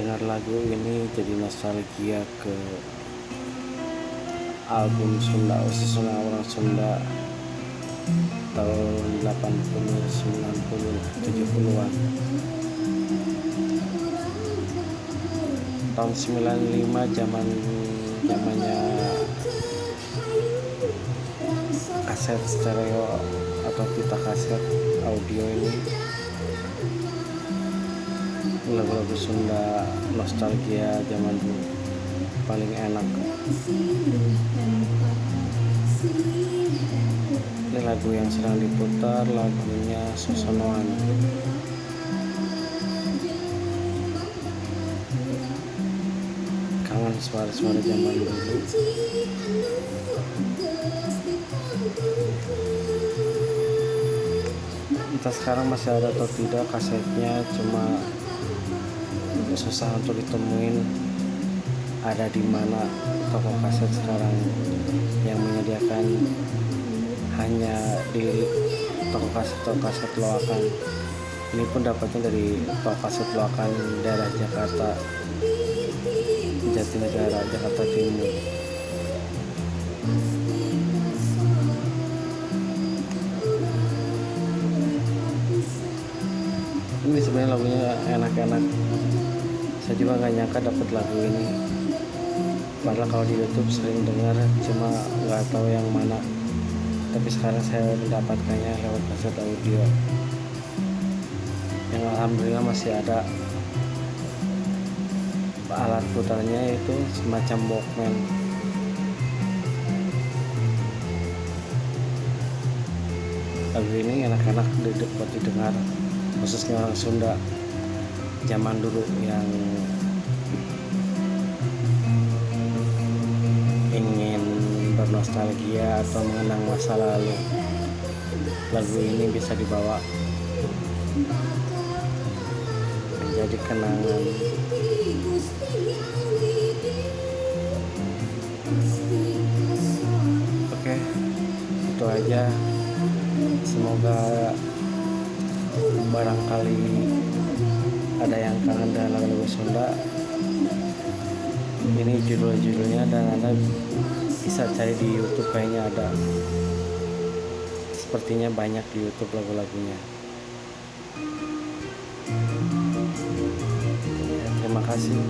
dengar lagu ini jadi nostalgia ke album Sunda, khususnya orang Sunda tahun 80, 90, 70-an. Tahun 95 zamannya kaset stereo atau pita kaset audio ini, lagu-lagu Sunda nostalgia zaman dulu paling enak. Ini lagu yang sedang diputar, lagunya Sosonoan. Kangen suara-suara zaman dulu. Entah sekarang masih ada atau tidak kasetnya, cuma susah untuk ditemuin ada di mana toko kaset sekarang yang menyediakan, hanya di toko kaset loakan. Ini pun dapatnya dari toko kaset loakan daerah Jakarta, Jatinegara, Jakarta Timur. Ini sebenarnya lagunya enak-enak. Saya juga nggak nyangka dapat lagu ini. Padahal kalau di YouTube sering dengar, cuma nggak tahu yang mana. Tapi sekarang saya mendapatkannya lewat kaset audio, yang alhamdulillah masih ada alat putarnya, yaitu semacam Walkman. Lagu ini enak-enak buat didengar, khususnya orang Sunda zaman dulu yang ingin bernostalgia atau mengenang masa lalu. Lagu ini bisa dibawa menjadi kenangan. Oke, itu aja. Semoga barangkali ada yang kangen dengan lagu-lagu Sunda. Ini judul-judulnya, dan Anda bisa cari di YouTube, kayaknya ada. Sepertinya banyak di YouTube lagu-lagunya. Terima kasih.